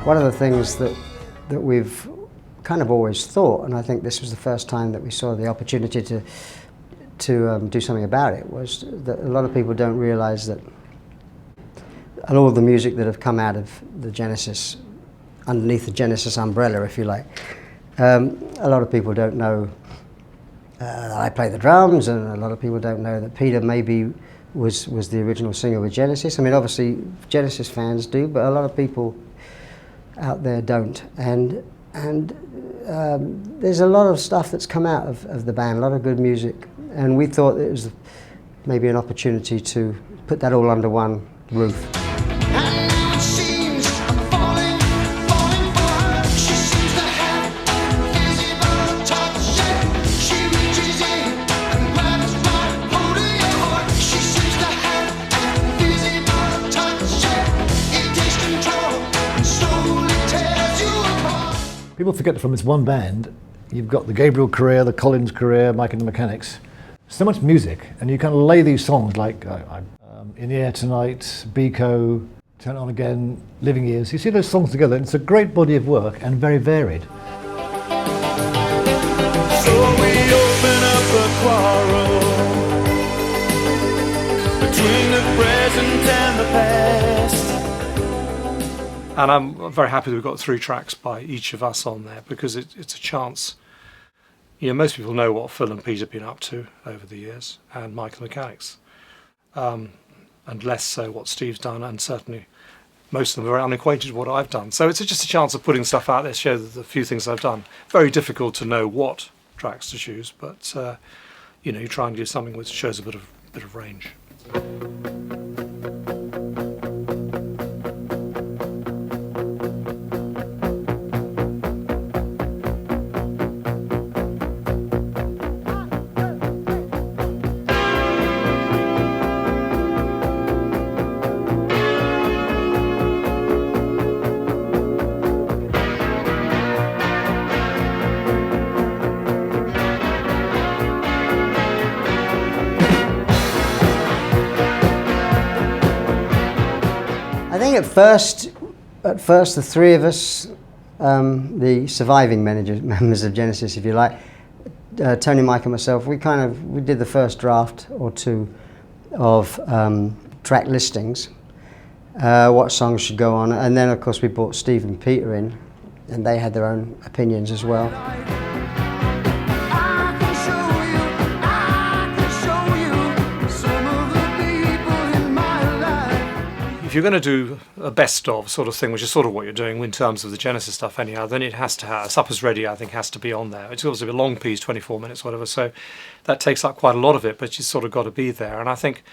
One of the things that we've kind of always thought, and I think this was the first time that we saw the opportunity to do something about it, was that a lot of people don't realise that all of the music that have come out of the Genesis, underneath the Genesis umbrella, if you like, a lot of people don't know that I play the drums, and a lot of people don't know that Peter maybe was the original singer with Genesis. I mean, obviously Genesis fans do, but a lot of people out there don't. And there's a lot of stuff that's come out of the band, a lot of good music, and we thought it was maybe an opportunity to put that all under one roof. People forget that from this one band, you've got the Gabriel career, the Collins career, Mike and the Mechanics. So much music, and you kind of lay these songs like In the Air Tonight, Biko, Turn It On Again, Living Years. You see those songs together, and it's a great body of work and very varied. So we open up a quarrel between the present and the past. And I'm very happy that we've got 3 tracks by each of us on there, because it's a chance. You know, most people know what Phil and Pete have been up to over the years, and Mike and the Mechanics, and less so what Steve's done, and certainly most of them are unacquainted with what I've done. So it's just a chance of putting stuff out there, show the few things I've done. Very difficult to know what tracks to choose, but you know, you try and do something which shows a bit of range. I think at first the 3 of us, the surviving members of Genesis, if you like, Tony, Mike and myself, we did the first draft or 2 of track listings, what songs should go on, and then of course we brought Steve and Peter in, and they had their own opinions as well. If you're going to do a best of sort of thing, which is sort of what you're doing in terms of the Genesis stuff anyhow, then it has to have, Supper's Ready I think has to be on there. It's obviously a long piece, 24 minutes, whatever, so that takes up quite a lot of it, but you've sort of got to be there. And I think,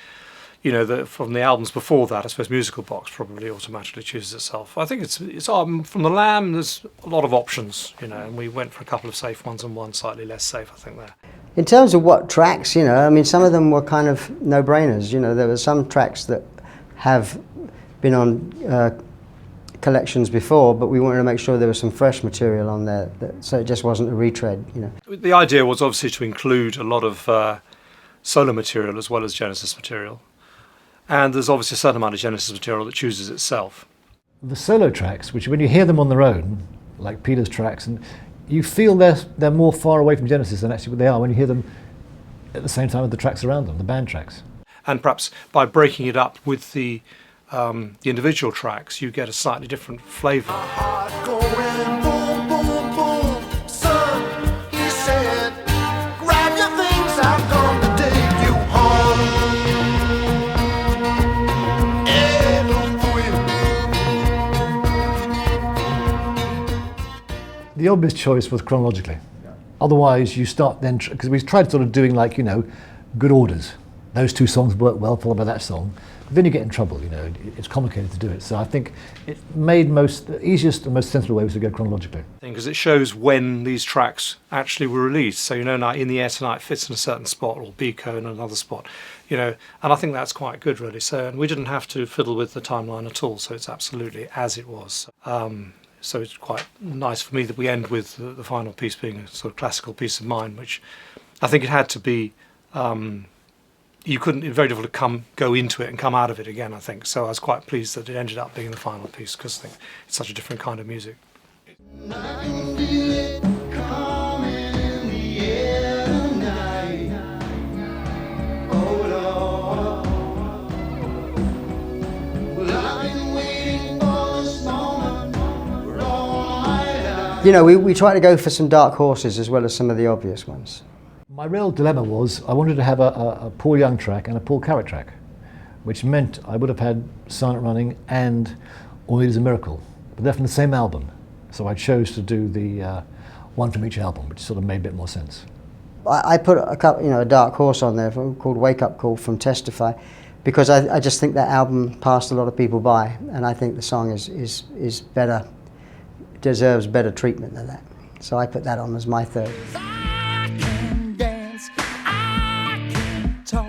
you know, from the albums before that, I suppose Musical Box probably automatically chooses itself. I think it's from The Lamb, there's a lot of options, you know, and we went for a couple of safe ones and one slightly less safe, I think, there. In terms of what tracks, you know, I mean, some of them were kind of no-brainers, you know. There were some tracks that have been on collections before, but we wanted to make sure there was some fresh material on there, so it just wasn't a retread, you know. The idea was obviously to include a lot of solo material as well as Genesis material, and there's obviously a certain amount of Genesis material that chooses itself. The solo tracks, which when you hear them on their own, like Peter's tracks, and you feel they're more far away from Genesis than actually what they are when you hear them at the same time with the tracks around them, the band tracks. And perhaps by breaking it up with the individual tracks, you get a slightly different flavour. The obvious choice was chronologically. Otherwise, you start then, because we tried sort of doing like, you know, good orders. Those 2 songs work well, followed by that song. But then you get in trouble, you know, it's complicated to do it. So I think it made the easiest and most sensible way was to go chronologically. Because it shows when these tracks actually were released. So, you know, now In the Air Tonight fits in a certain spot, or Biko in another spot, you know, and I think that's quite good, really. So, and we didn't have to fiddle with the timeline at all, so it's absolutely as it was. So it's quite nice for me that we end with the final piece being a sort of classical piece of mine, which I think it had to be, you you couldn't, it's very difficult to go into it and come out of it again, I think. So I was quite pleased that it ended up being the final piece, because I think it's such a different kind of music. I can feel it coming in the air tonight. Oh Lord. Well, I've been waiting for this moment for all my life. You know, we try to go for some dark horses as well as some of the obvious ones. My real dilemma was I wanted to have a Paul Young track and a Paul Carrick track, which meant I would have had Silent Running and All You Need Is a Miracle, but they're from the same album. So I chose to do the one from each album, which sort of made a bit more sense. I put a couple, you know, a dark horse on there called Wake Up Call from Testify, because I just think that album passed a lot of people by, and I think the song is better, deserves better treatment than that. So I put that on as my third. I can dance, I can talk.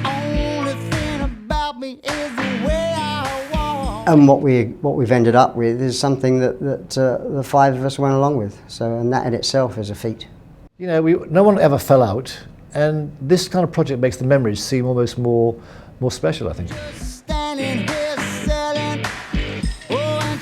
Only thing about me is the way I walk. And what we've ended up with is something that the five of us went along with. So, and that in itself is a feat. You know, no one ever fell out, and this kind of project makes the memories seem almost more special, I think. Standing here selling, oh, and